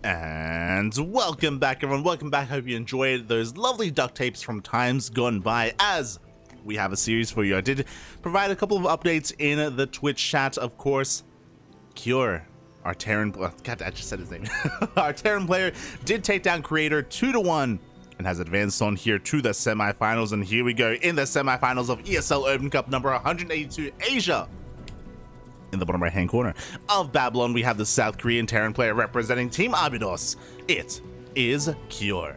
And welcome back, everyone. Welcome back. Hope you enjoyed those lovely duct tapes from times gone by, as we have a series for you. I did provide a couple of updates in the Twitch chat, of course. Cure, our Terran, God, I just said his name. Our Terran player did take down Creator 2-1 and has advanced on here to the semifinals. And here we go in the semifinals of ESL Open Cup number 182 Asia. In the bottom right hand corner of Babylon, we have the South Korean Terran player representing Team Abydos. It is Cure.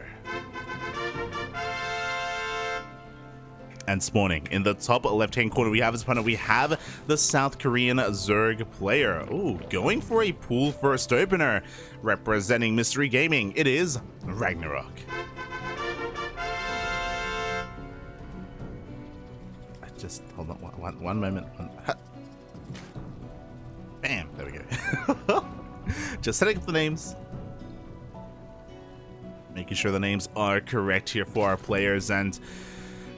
And spawning in the top left hand corner, we have his opponent. We have the South Korean Zerg player. Ooh, going for a pool first opener, representing Mystery Gaming. It is RagnaroK. Just hold on one moment. Bam, there we go. Just setting up the names, making sure the names are correct here for our players. And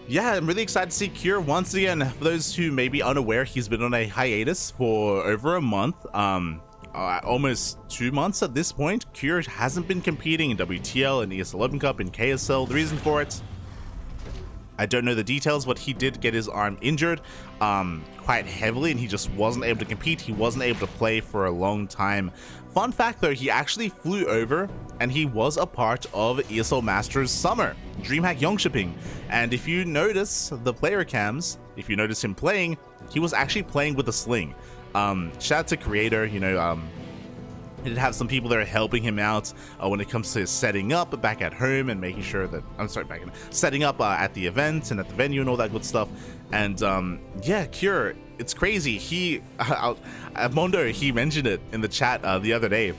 yeah, I'm really excited to see Cure once again. For those who may be unaware, he's been on a hiatus for over a month, almost 2 months at this point. Cure hasn't been competing in WTL and ESL Open Cup and KSL. The reason for it, I don't know the details, but he did get his arm injured quite heavily, and he just wasn't able to compete. He wasn't able to play for a long time. Fun fact though, he actually flew over and he was a part of ESL Masters Summer, DreamHack Yongshipping. And if you notice the player cams, if you notice him playing, he was actually playing with a sling. Shout out to Creator, you know, he did have some people there helping him out when it comes to setting up back at home and making sure that, setting up at the event and at the venue and all that good stuff. And yeah, Cure, it's crazy. Mondo, he mentioned it in the chat the other day.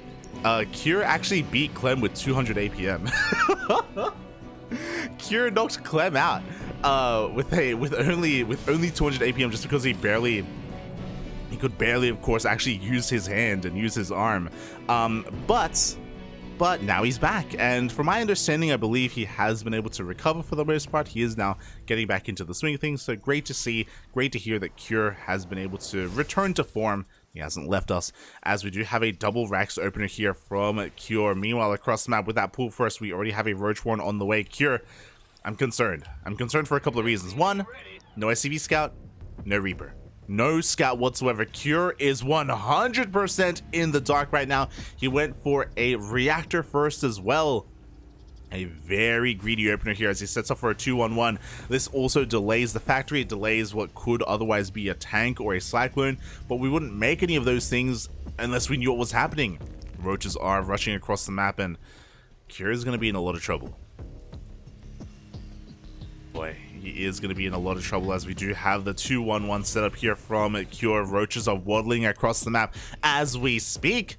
Cure actually beat Clem with 200 APM. Cure knocked Clem out with only 200 APM just because he could barely, of course, actually use his hand and use his arm. But now he's back, and from my understanding, I believe he has been able to recover for the most part. He is now getting back into the swing of things, so great to see, great to hear that Cure has been able to return to form. He hasn't left us, as we do have a double Rax opener here from Cure. Meanwhile, across the map with that pool first, we already have a Roach Warren on the way. Cure, I'm concerned. I'm concerned for a couple of reasons. One, no SCV Scout, no Reaper. No scout whatsoever. Cure is 100% in the dark right now. He went for a reactor first as well. A very greedy opener here as he sets up for a 2-1-1. This also delays the factory. It delays what could otherwise be a tank or a cyclone, but we wouldn't make any of those things unless we knew what was happening. Roaches are rushing across the map, and Cure is going to be in a lot of trouble. Boy, he is going to be in a lot of trouble as we do have the 2-1-1 set up here from Cure. Roaches are waddling across the map as we speak.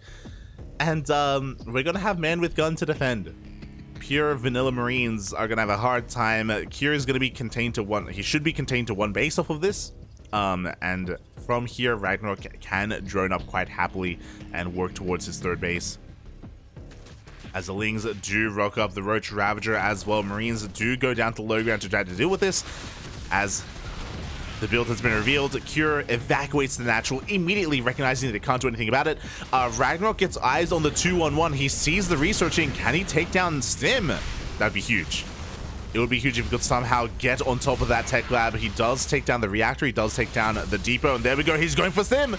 And we're going to have man with gun to defend. Pure vanilla Marines are going to have a hard time. Cure is going to be contained to one. He should be contained to one base off of this. And from here, RagnaroK can drone up quite happily and work towards his third base. As the Lings do rock up the Roach Ravager as well. Marines do go down to low ground to try to deal with this. As the build has been revealed, Cure evacuates the natural, immediately recognizing that they can't do anything about it. RagnaroK gets eyes on the 2-1-1. He sees the researching. Can he take down Stim? That'd be huge. It would be huge if he could somehow get on top of that tech lab. He does take down the reactor. He does take down the depot. And there we go. He's going for Stim.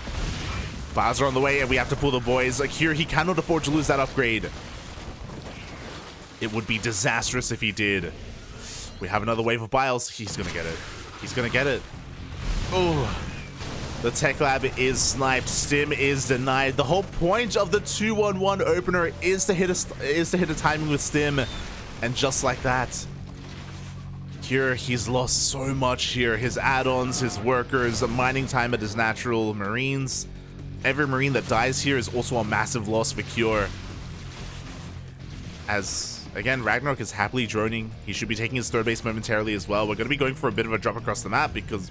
Files are on the way, and we have to pull the boys. Cure, he cannot afford to lose that upgrade. It would be disastrous if he did. We have another wave of biles. He's gonna get it. He's gonna get it. Oh, the tech lab is sniped. Stim is denied. The whole point of the 2-1-1 opener is to hit a timing with Stim, and just like that, Cure, he's lost so much here. His add-ons, his workers, mining time at his natural Marines. Every Marine that dies here is also a massive loss for Cure. As again, RagnaroK is happily droning. He should be taking his third base momentarily as well. We're going to be going for a bit of a drop across the map because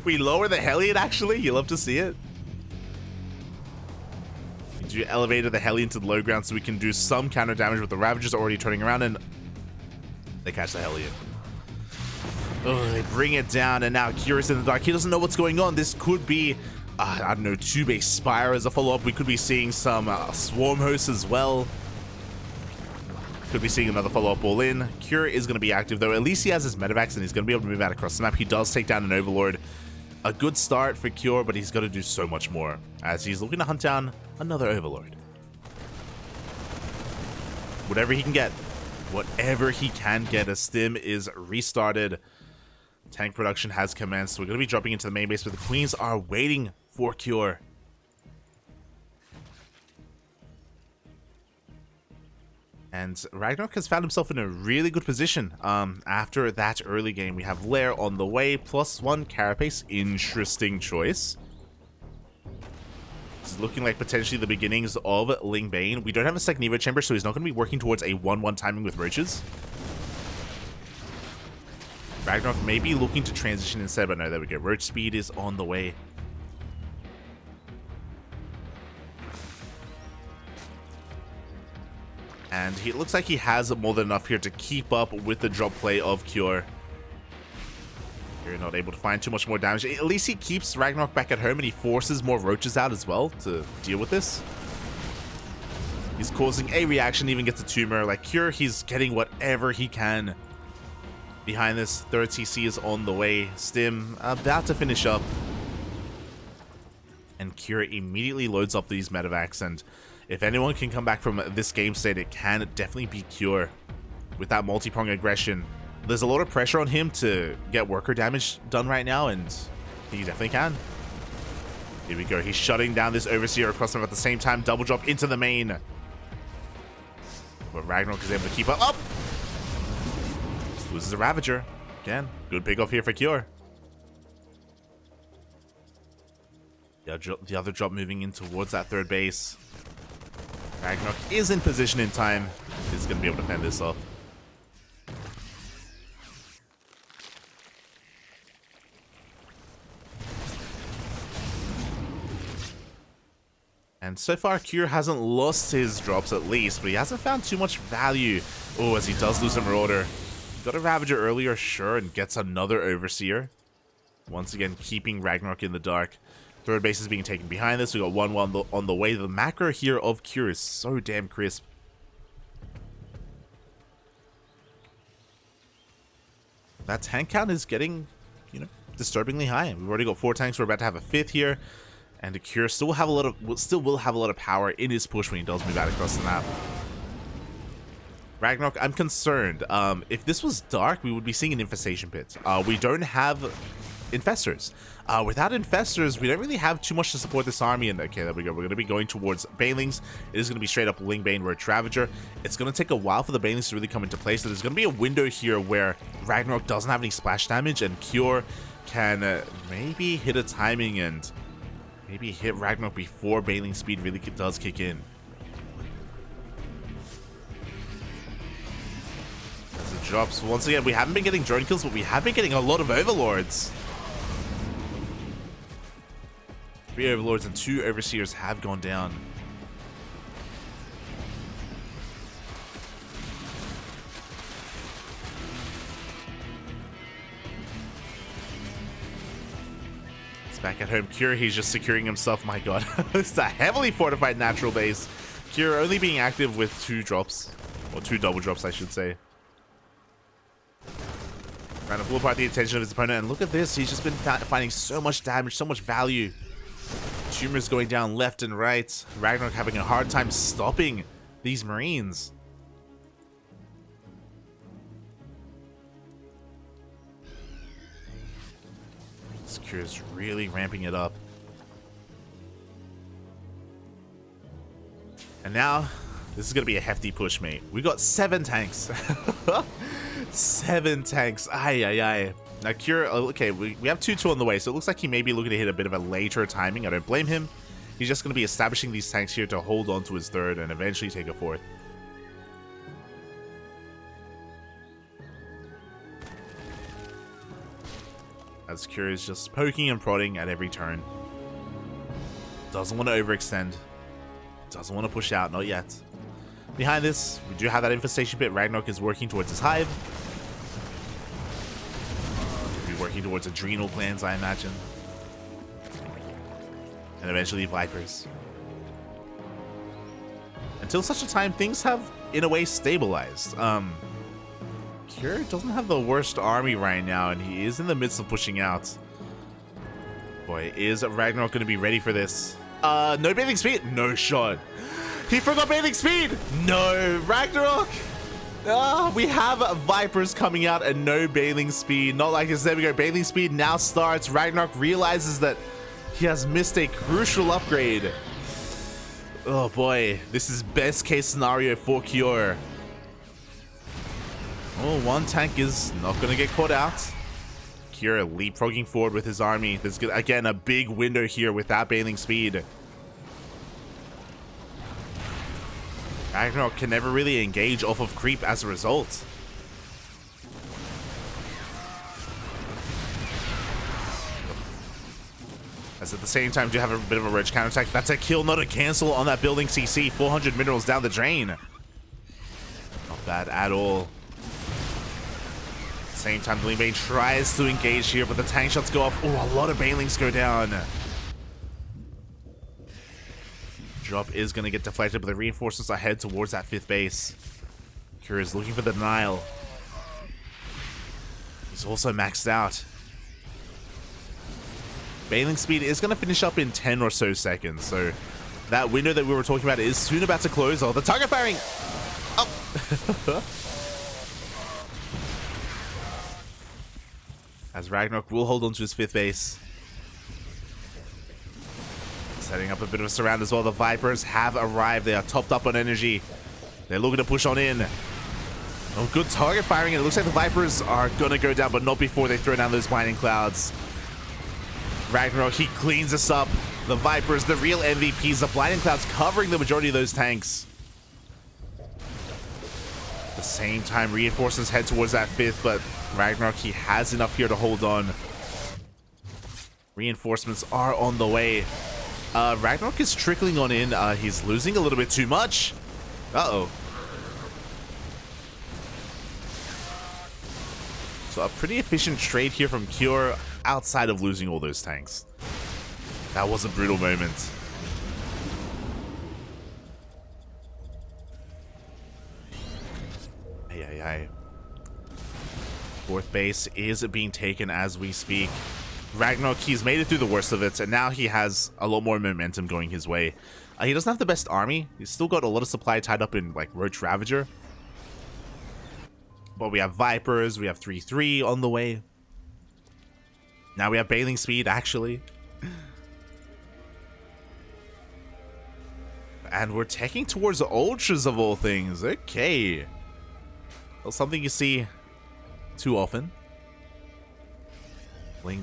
we lower the Hellion, actually. You love to see it. We do elevated the Hellion to the low ground so we can do some counter damage with the Ravagers already turning around, and they catch the Hellion. Oh, they bring it down, and now Cure's in the dark. He doesn't know what's going on. This could be I don't know, 2-base Spire as a follow-up. We could be seeing some Swarm Hosts as well. Could be seeing another follow-up all in. Cure is going to be active, though. At least he has his Medivacs, and he's going to be able to move out across the map. He does take down an Overlord. A good start for Cure, but he's got to do so much more, as he's looking to hunt down another Overlord. Whatever he can get. Whatever he can get, as Stim is restarted. Tank production has commenced. We're going to be dropping into the main base, but the Queens are waiting for Cure. And RagnaroK has found himself in a really good position. After that early game, we have Lair on the way, +1 Carapace. Interesting choice. It's looking like potentially the beginnings of Ling Bane. We don't have a second Evo Chamber, so he's not going to be working towards a 1-1 timing with Roaches. RagnaroK may be looking to transition instead, but no, there we go. Roach speed is on the way. And it looks like he has more than enough here to keep up with the drop play of Cure. You're not able to find too much more damage. At least he keeps RagnaroK back at home, and he forces more Roaches out as well to deal with this. He's causing a reaction, even gets a tumor. Like Cure, he's getting whatever he can. Behind this, third CC is on the way. Stim about to finish up. And Cure immediately loads up these Medivacs, and if anyone can come back from this game state, it can definitely be Cure. With that multi-prong aggression, there's a lot of pressure on him to get worker damage done right now, and he definitely can. Here we go. He's shutting down this Overseer across him at the same time. Double drop into the main. But RagnaroK is able to keep up. Loses a Ravager. Again, good pick off here for Cure. The other drop moving in towards that third base. RagnaroK is in position in time. He's going to be able to fend this off. And so far, Cure hasn't lost his drops at least, but he hasn't found too much value. Oh, as he does lose a Marauder. Got a Ravager earlier, sure, and gets another Overseer. Once again, keeping RagnaroK in the dark. Third base is being taken behind this. We got 1-1 on the way. The macro here of Cure is so damn crisp. That tank count is getting, disturbingly high. We've already got 4 tanks. We're about to have a 5th here. And the Cure still will have a lot of power in his push when he does move out across the map. RagnaroK, I'm concerned. If this was dark, we would be seeing an infestation pit. We don't have infestors. Without infestors, we don't really have too much to support this army. And okay, there we go. We're going to be going towards Banelings. It is going to be straight up Ling Bane, Roach Ravager. It's going to take a while for the Banelings to really come into play. So there's going to be a window here where RagnaroK doesn't have any splash damage, and Cure can maybe hit a timing and maybe hit RagnaroK before Baneling speed really does kick in. As it drops, once again, we haven't been getting drone kills, but we have been getting a lot of Overlords. 3 Overlords and 2 Overseers have gone down. It's back at home. Cure, he's just securing himself. My god. It's a heavily fortified natural base. Cure only being active with 2 drops. Or 2 double drops, I should say. Trying to pull apart the attention of his opponent. And look at this. He's just been finding so much damage, so much value. Tumors going down left and right. RagnaroK having a hard time stopping these Marines. This Cure is really ramping it up. And now, this is going to be a hefty push, mate. We got 7 tanks. 7 tanks. Ay, ay, ay. Now, Cure, okay, we have 2-2 on the way, so it looks like he may be looking to hit a bit of a later timing. I don't blame him. He's just going to be establishing these tanks here to hold on to his 3rd and eventually take a 4th. As Cure is just poking and prodding at every turn. Doesn't want to overextend. Doesn't want to push out, not yet. Behind this, we do have that infestation pit. RagnaroK is working towards his hive. Working towards adrenal glands, I imagine. and eventually Vipers. Until such a time, things have, in a way, stabilized. Cure doesn't have the worst army right now, and he is in the midst of pushing out. Boy, is RagnaroK going to be ready for this? No bathing speed? No shot. He forgot bathing speed! No, RagnaroK! We have Vipers coming out and no bathing speed. Not like this. There we go. Bathing speed now starts. RagnaroK realizes that he has missed a crucial upgrade. Oh boy, this is best case scenario for Cure. Oh, one tank is not going to get caught out. Cure leapfrogging forward with his army. There's, again, a big window here with that bathing speed. RagnaroK can never really engage off of creep as a result. As at the same time, do have a bit of a Roach counterattack. That's a kill, not a cancel on that building CC. 400 minerals down the drain. Not bad at all. At the same time, the Link Bane tries to engage here, but the tank shots go off. Oh, a lot of Banelings go down. Drop is going to get deflected, but the reinforcements are head towards that 5th base. Cure is looking for the denial. He's also maxed out. Bailing speed is going to finish up in 10 or so seconds, so that window that we were talking about is soon about to close. Oh, the target firing! Oh! As RagnaroK will hold on to his 5th base. Setting up a bit of a surround as well. The Vipers have arrived. They are topped up on energy. They're looking to push on in. Oh, good target firing, and it looks like the Vipers are going to go down, but not before they throw down those blinding clouds. RagnaroK, he cleans us up. The Vipers, the real MVPs, the blinding clouds covering the majority of those tanks. At the same time, reinforcements head towards that 5th, but RagnaroK, he has enough here to hold on. Reinforcements are on the way. RagnaroK is trickling on in. He's losing a little bit too much. Uh-oh. So a pretty efficient trade here from Cure outside of losing all those tanks. That was a brutal moment. Hey. 4th base is being taken as we speak. RagnaroK, he's made it through the worst of it, and now he has a lot more momentum going his way. He doesn't have the best army. He's still got a lot of supply tied up in, like, Roach Ravager. But we have Vipers, we have 3-3 on the way. Now we have Bailing Speed, actually. And we're taking towards the Ultras of all things. Okay. Well, something you see too often.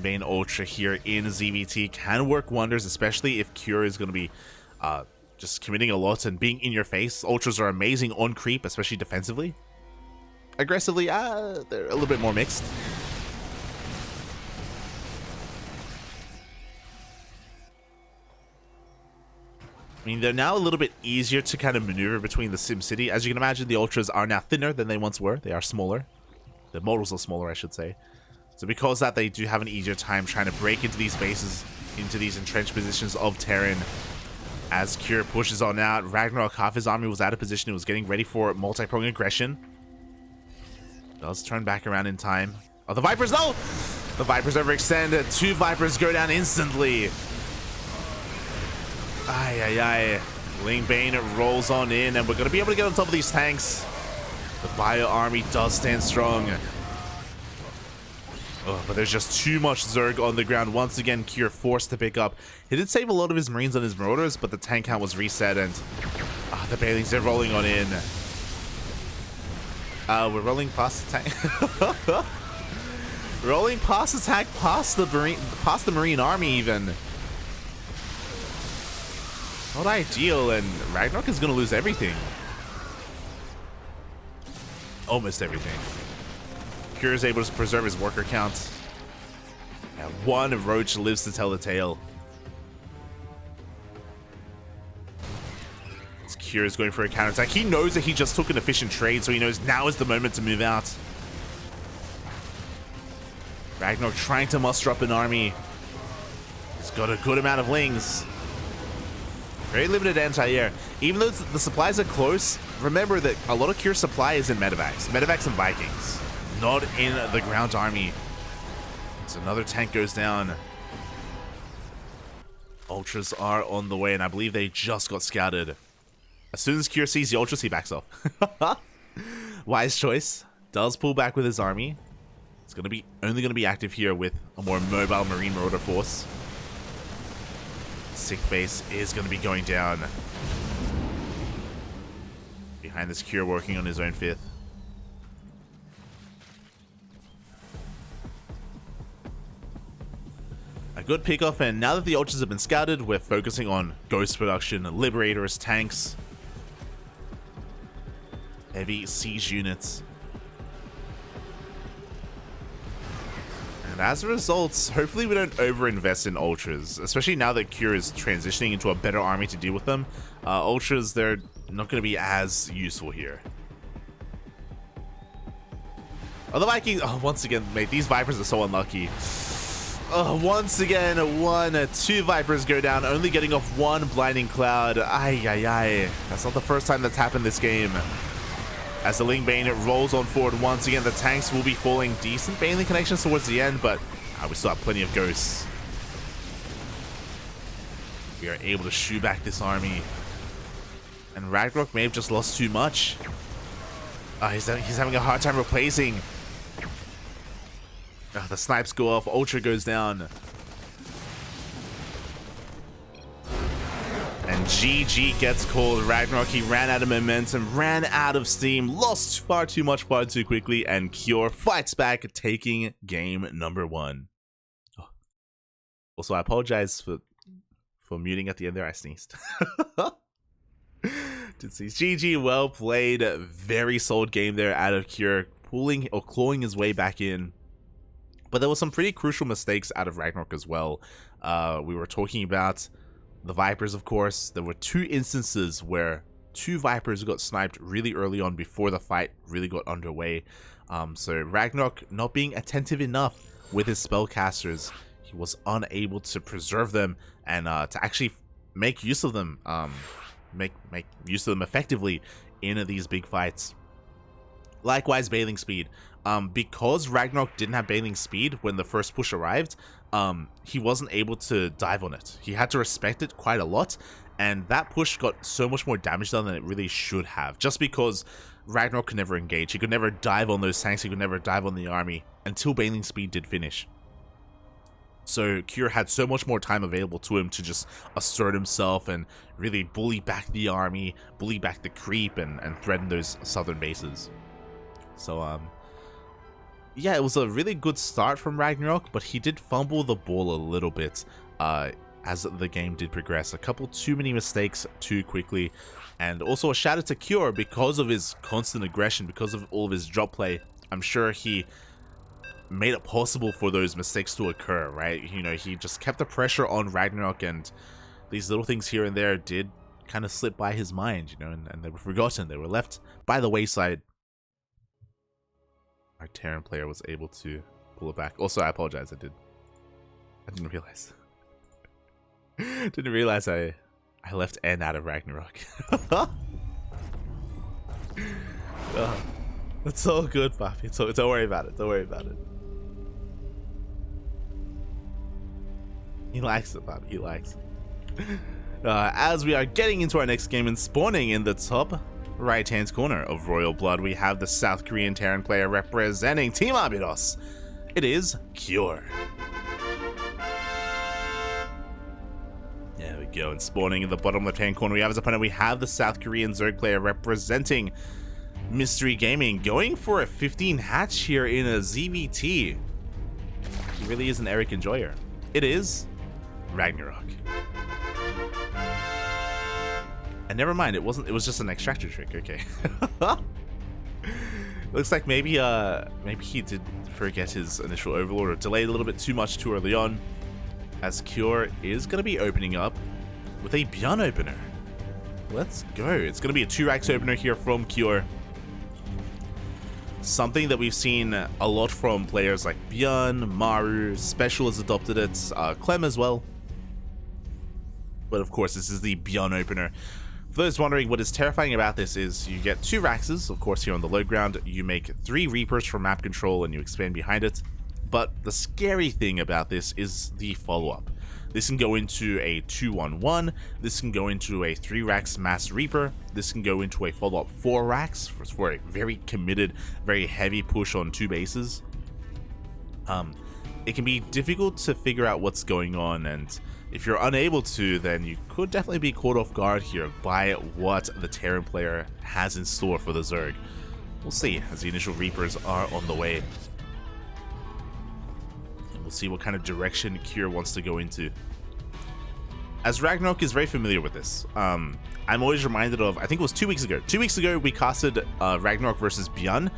Bane Ultra here in ZVT can work wonders, especially if Cure is going to be just committing a lot and being in your face. Ultras are amazing on creep, especially defensively. Aggressively, they're a little bit more mixed. I mean, they're now a little bit easier to kind of maneuver between the SimCity. As you can imagine, the Ultras are now thinner than they once were. They are smaller. The models are smaller, I should say. So because of that, they do have an easier time trying to break into these bases, into these entrenched positions of Terran. As Cure pushes on out, RagnaroK, half his army was out of position. It was getting ready for multi-pronged aggression. Does turn back around in time. Oh, the Vipers, no! The Vipers overextend. 2 Vipers go down instantly. Ay. Ling Bane rolls on in, and we're going to be able to get on top of these tanks. The Bio army does stand strong. Oh, but there's just too much Zerg on the ground. Once again, Cure forced to pick up. He did save a lot of his Marines on his Marauders, but the tank count was reset, and the Bailings are rolling on in. We're rolling past the tank. Rolling past the tank, past the Marine army even. Not ideal, and RagnaroK is going to lose everything. Almost everything. Cure is able to preserve his worker count. And 1 Roach lives to tell the tale. As Cure is going for a counterattack. He knows that he just took an efficient trade, so he knows now is the moment to move out. RagnaroK trying to muster up an army. He's got a good amount of lings. Very limited anti-air. Even though the supplies are close, remember that a lot of Cure supply is in medevacs. Medevacs and Vikings. Not in the ground army. So another tank goes down. Ultras are on the way, and I believe they just got scouted. As soon as Cure sees the Ultras, he backs off. Wise choice. Does pull back with his army. It's gonna be only gonna be active here with a more mobile Marine Marauder force. 6th base is going to be going down. Behind this Cure working on his own 5th. A good pickoff, and now that the Ultras have been scouted, we're focusing on Ghost production, Liberators, tanks, heavy siege units. And as a result, hopefully we don't overinvest in Ultras, especially now that Cure is transitioning into a better army to deal with them. Ultras, they're not going to be as useful here. Oh, the Vikings, oh, once again, mate, these Vipers are so unlucky. Oh, once again, 2 Vipers go down, only getting off 1 Blinding Cloud. Ay, ay, ay. That's not the first time that's happened this game. As the Ling Bane rolls on forward once again, the tanks will be falling. Decent Baneling connections towards the end, but we still have plenty of ghosts. We are able to shoo back this army. And RagnaroK may have just lost too much. He's having a hard time replacing. The snipes go off, Ultra goes down. And GG gets called. RagnaroK, he ran out of momentum, ran out of steam, lost far too much far too quickly, and Cure fights back, taking game number 1. Oh. Also, I apologize for muting at the end there. I sneezed. Did see. GG, well played. Very solid game there out of Cure, pulling or clawing his way back in. But there were some pretty crucial mistakes out of RagnaroK as well. We were talking about the Vipers, of course. There were 2 instances where 2 Vipers got sniped really early on before the fight really got underway. So RagnaroK not being attentive enough with his spellcasters, he was unable to preserve them and to actually make use of them, make use of them effectively in these big fights. Likewise, Bathing Speed. Because RagnaroK didn't have Bathing Speed when the first push arrived, he wasn't able to dive on it. He had to respect it quite a lot, and that push got so much more damage done than it really should have, just because RagnaroK could never engage. He could never dive on those tanks, he could never dive on the army until Bathing Speed did finish. So Cure had so much more time available to him to just assert himself and really bully back the army, bully back the creep, and threaten those southern bases. So yeah, it was a really good start from RagnaroK, but he did fumble the ball a little bit as the game did progress. A couple too many mistakes too quickly. And also a shout out to Cure because of his constant aggression, because of all of his drop play. I'm sure he made it possible for those mistakes to occur, right? You know, he just kept the pressure on RagnaroK, and these little things here and there did kind of slip by his mind, you know, and they were forgotten. They were left by the wayside. Our Terran player was able to pull it back. Also, I apologize. I didn't realize. Didn't realize I left N out of RagnaroK. It's all good, Papi. Don't worry about it. Don't worry about it. He likes it, Papi. He likes it. As we are getting into our next game and spawning in the top right-hand corner of Royal Blood, we have the South Korean Terran player representing Team Abydos. It is Cure. There we go. And spawning in the bottom left-hand corner, we have as opponent, we have the South Korean Zerg player representing Mystery Gaming, going for a 15 hatch here in a ZVT. He really is an Eric enjoyer. It is RagnaroK. And never mind, it wasn't. It was just an extractor trick. Okay. Looks like maybe he did forget his initial overlord or delayed a little bit too much too early on, as Cure is going to be opening up with a Bjorn opener. Let's go. It's going to be a 2-Rax opener here from Cure. Something that we've seen a lot from players like Bjorn, Maru, Special has adopted it, Clem as well. But of course, this is the Beyond opener. For those wondering, what is terrifying about this is you get 2 Raxes, of course, here on the low ground. You make 3 Reapers for map control and you expand behind it. But the scary thing about this is the follow-up. This can go into a 2-1-1, this can go into a 3 Rax Mass Reaper, this can go into a follow-up 4 Rax for a very committed, very heavy push on 2 bases. It can be difficult to figure out what's going on, and if you're unable to, then you could definitely be caught off guard here by what the Terran player has in store for the Zerg. We'll see as the initial Reapers are on the way. And we'll see what kind of direction Cure wants to go into. As RagnaroK is very familiar with this. I'm always reminded of, I think it was 2 weeks ago. 2 weeks ago, we casted RagnaroK versus Beyond.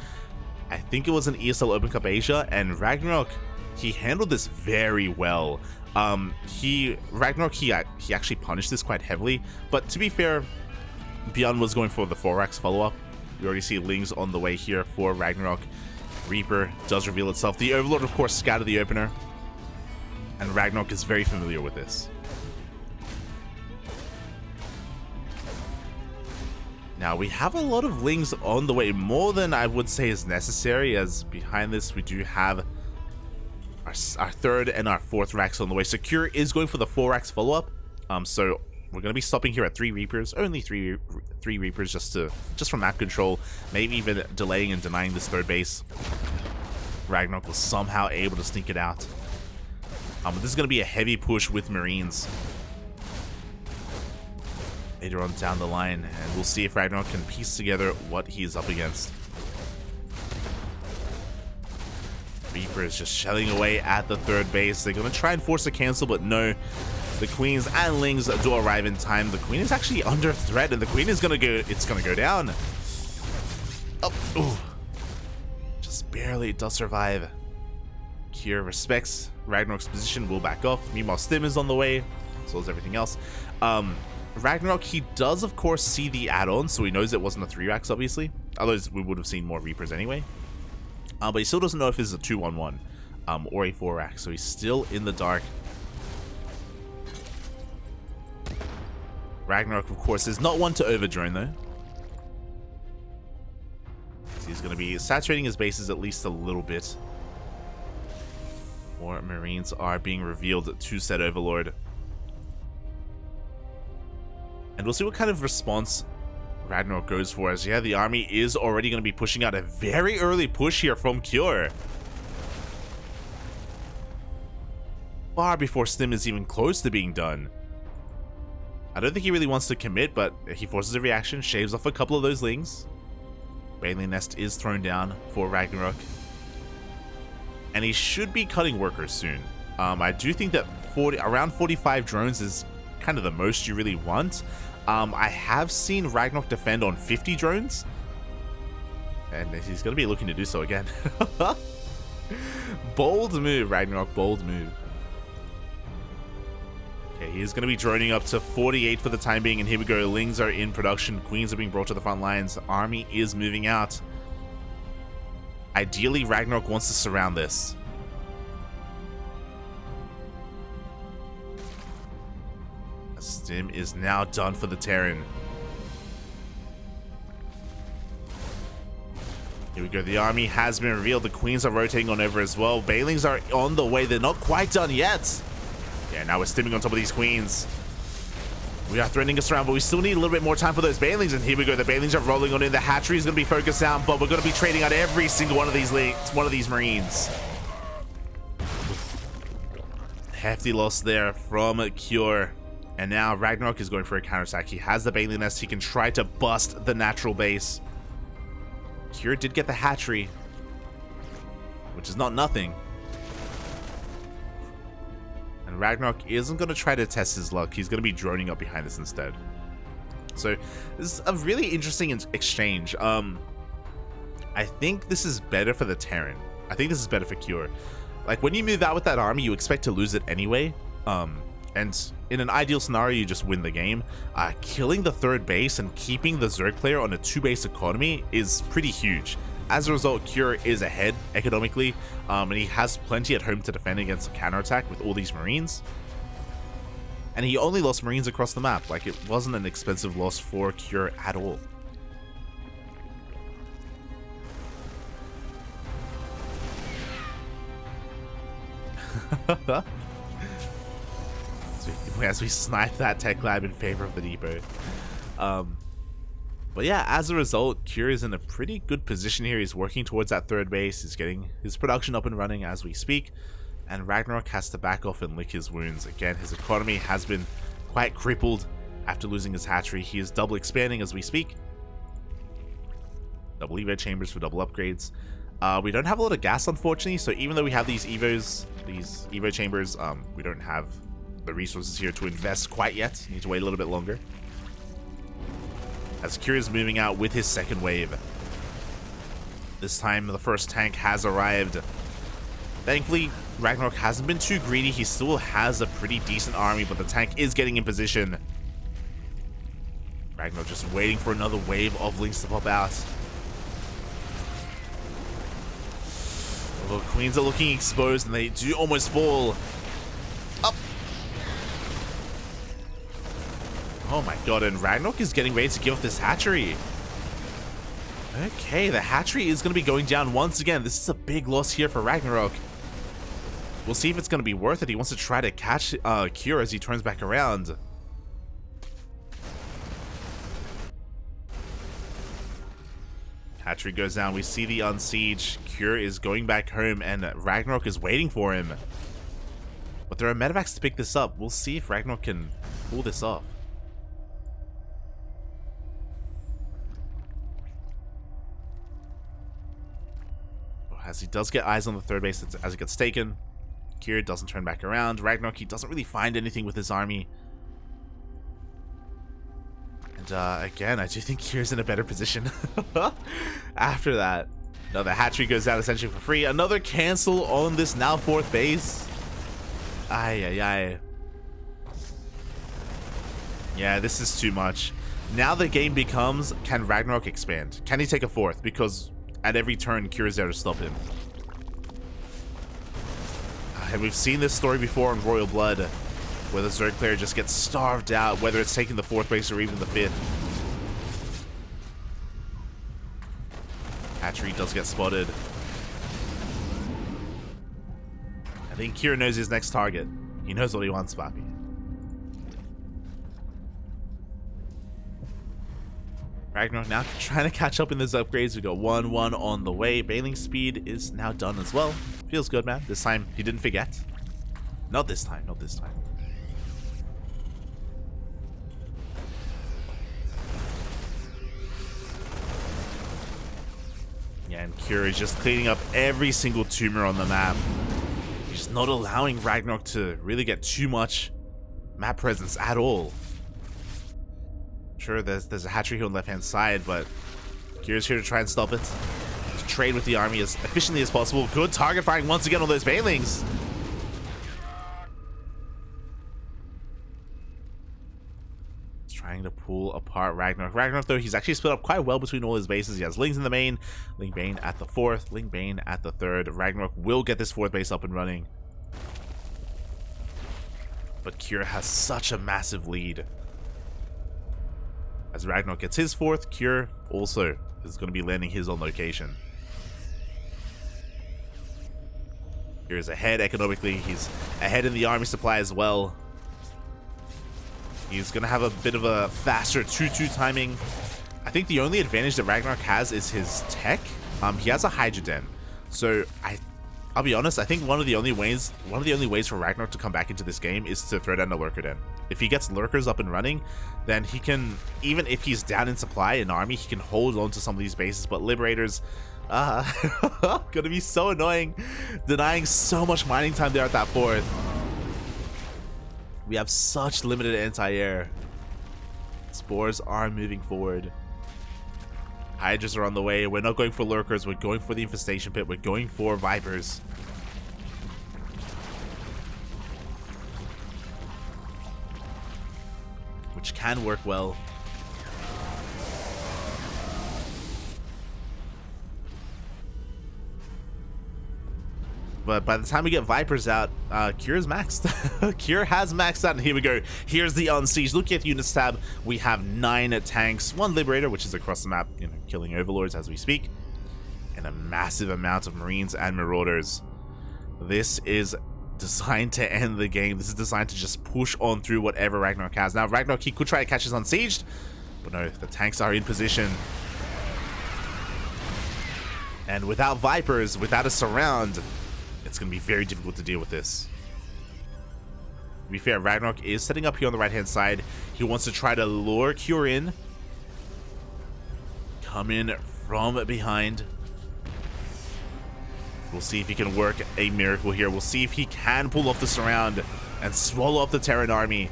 I think it was an ESL Open Cup Asia, and RagnaroK, he handled this very well. RagnaroK, he actually punished this quite heavily, but to be fair, Beyond was going for the 4Rax follow-up. You already see Lings on the way here for RagnaroK. Reaper does reveal itself. The Overlord, of course, scattered the opener, and RagnaroK is very familiar with this. Now, we have a lot of Lings on the way, more than I would say is necessary, as behind this we do have our 3rd and our 4th Rax on the way. Secure is going for the 4 Rax follow-up, so we're going to be stopping here at 3 Reapers, only 3 Reapers just for map control, maybe even delaying and denying this 3rd base. RagnaroK was somehow able to sneak it out. But this is going to be a heavy push with Marines later on down the line, and we'll see if RagnaroK can piece together what he is up against. Reaper is just shelling away at the 3rd base. They're going to try and force a cancel, but no. The Queens and Lings do arrive in time. The Queen is actually under threat, and the Queen is going to go, it's going to go down. Oh, ooh. Just barely does survive. Cure respects RagnaroK's position, will back off. Meanwhile, Stim is on the way, so is everything else. RagnaroK, he does, of course, see the add-on, so he knows it wasn't a 3 Rax, obviously. Otherwise, we would have seen more Reapers anyway. But he still doesn't know if this is a 2-1-1 or a 4 Rax, so he's still in the dark. RagnaroK, of course, is not one to over-drone, though. So he's going to be saturating his bases at least a little bit. More Marines are being revealed to said Overlord. And we'll see what kind of response RagnaroK goes for, as yeah, the army is already going to be pushing out a very early push here from Cure. Far before Stim is even close to being done. I don't think he really wants to commit, but he forces a reaction, shaves off a couple of those Lings. Baneling Nest is thrown down for RagnaroK. And he should be cutting workers soon. I do think that around 45 drones is kind of the most you really want. I have seen RagnaroK defend on 50 drones, and he's going to be looking to do so again. Bold move, RagnaroK, bold move. Okay, he's going to be droning up to 48 for the time being, and here we go. Lings are in production. Queens are being brought to the front lines. Army is moving out. Ideally, RagnaroK wants to surround this. Stim is now done for the Terran. Here we go. The army has been revealed. The Queens are rotating on over as well. Banelings are on the way. They're not quite done yet. Yeah, now we're stimming on top of these Queens. We are threatening us around, but we still need a little bit more time for those Banelings. And here we go. The Banelings are rolling on in. The hatchery is going to be focused down, but we're going to be trading out every single one of these Marines. Hefty loss there from Cure. And now RagnaroK is going for a counterattack. He has the Baneling Nest. He can try to bust the natural base. Cure did get the hatchery, which is not nothing. And RagnaroK isn't going to try to test his luck. He's going to be droning up behind this instead. So this is a really interesting exchange. I think this is better for the Terran. I think this is better for Cure. Like, when you move out with that army, you expect to lose it anyway. And in an ideal scenario, you just win the game. Killing the 3rd base and keeping the Zerg player on a 2-base economy is pretty huge. As a result, Cure is ahead economically, and he has plenty at home to defend against a counterattack with all these Marines. And he only lost Marines across the map. Like, it wasn't an expensive loss for Cure at all. As we snipe that tech lab in favor of the depot. But yeah, as a result, Cure is in a pretty good position here. He's working towards that third base. He's getting his production up and running as we speak. And RagnaroK has to back off and lick his wounds. Again, his economy has been quite crippled after losing his hatchery. He is double expanding as we speak. Double Evo chambers for double upgrades. We don't have a lot of gas, unfortunately, so even though we have these Evo chambers, we don't have the resources here to invest quite yet. Need to wait a little bit longer. As Cure is moving out with his second wave. This time, the first tank has arrived. Thankfully, RagnaroK hasn't been too greedy. He still has a pretty decent army, but the tank is getting in position. RagnaroK just waiting for another wave of links to pop out. The Queens are looking exposed, and they do almost fall. Up. Oh my god, and RagnaroK is getting ready to give up this hatchery. Okay, the hatchery is going to be going down once again. This is a big loss here for RagnaroK. We'll see if it's going to be worth it. He wants to try to catch Cure as he turns back around. Hatchery goes down. We see the unsiege. Cure is going back home, and RagnaroK is waiting for him. But there are medevacs to pick this up. We'll see if RagnaroK can pull this off. As he does get eyes on the third base as it gets taken. Cure doesn't turn back around. RagnaroK, he doesn't really find anything with his army. And again, I do think Cure's in a better position after that. No, the hatchery goes out essentially for free. Another cancel on this now fourth base. Ay. Yeah, this is too much. Now the game becomes, can RagnaroK expand? Can he take a fourth? Because at every turn, Cure is there to stop him. And we've seen this story before in Royal Blood, where the Zerg player just gets starved out, whether it's taking the fourth base or even the fifth. Hatchery does get spotted. I think Cure knows his next target. He knows what he wants, Papi. RagnaroK now trying to catch up in those upgrades. We got 1-1 on the way. Bailing speed is now done as well. Feels good, man. This time he didn't forget. Not this time, not this time. Yeah, and Cure is just cleaning up every single tumor on the map. He's not allowing RagnaroK to really get too much map presence at all. Sure, there's a hatchery here on the left-hand side, but Cure's here to try and stop it. Just trade with the army as efficiently as possible. Good target firing once again on those Banelings. Trying to pull apart RagnaroK. RagnaroK, though, he's actually split up quite well between all his bases. He has Lings in the main, Ling Bane at the fourth, Ling Bane at the third. RagnaroK will get this fourth base up and running. But Cure has such a massive lead. As RagnaroK gets his fourth, Cure also is going to be landing his on location. Cure is ahead economically. He's ahead in the army supply as well. He's going to have a bit of a faster 2-2 timing. I think the only advantage that RagnaroK has is his tech. He has a Hydra Den. So I'll be honest, I think one of the only ways for RagnaroK to come back into this game is to throw down the Lurker Den. If he gets Lurkers up and running, then he can, even if he's down in supply in army, he can hold on to some of these bases. But Liberators, gonna be so annoying, denying so much mining time there at that fourth. We have such limited anti-air. Spores are moving forward. Hydras are on the way. We're not going for Lurkers. We're going for the Infestation Pit. We're going for Vipers. Which can work well. But by the time we get Vipers out, Cure's maxed. Cure has maxed out, and here we go. Here's the Unsiege. Looking at the units tab, we have 9 tanks, 1 Liberator, which is across the map, you know, killing Overlords as we speak, and a massive amount of Marines and Marauders. This is designed to end the game. This is designed to just push on through whatever RagnaroK has. Now, RagnaroK, he could try to catch his Unsieged, but no, the tanks are in position. And without Vipers, without a surround, it's going to be very difficult to deal with this. To be fair, RagnaroK is setting up here on the right-hand side. He wants to try to lure Cure in. Come in from behind. We'll see if he can work a miracle here. We'll see if he can pull off the surround and swallow up the Terran army.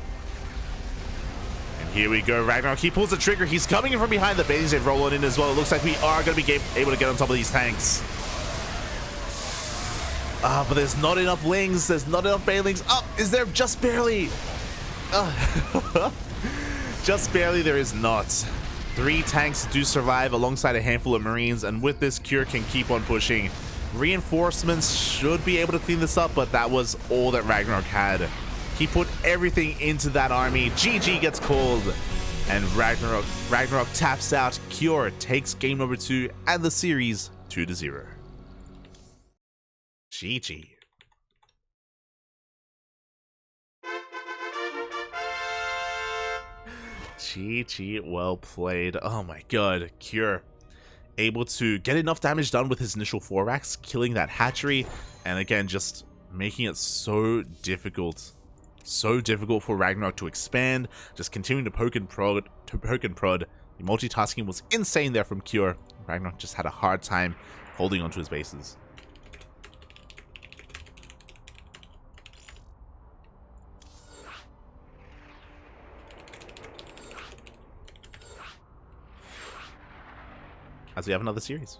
And here we go. RagnaroK, he pulls the trigger. He's coming in from behind. The TvZ roll on in as well. It looks like we are going to be able to get on top of these tanks. But there's not enough Lings. There's not enough Banelings. Oh, is there? Just barely. Just barely there is not. 3 tanks do survive alongside a handful of Marines. And with this, Cure can keep on pushing. Reinforcements should be able to clean this up, but that was all that RagnaroK had. He put everything into that army. GG gets called, and RagnaroK taps out. Cure takes game number 2 and the series 2-0. GG. GG, well played. Oh my god, Cure able to get enough damage done with his initial 4 racks, killing that hatchery, and again just making it so difficult for RagnaroK to expand, just continuing to poke and prod. The multitasking was insane there from Cure. RagnaroK just had a hard time holding onto his bases. As we have another series.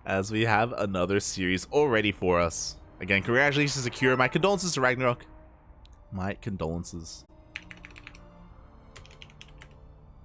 As we have another series already for us. Again, congratulations to Cure. My condolences to RagnaroK. My condolences.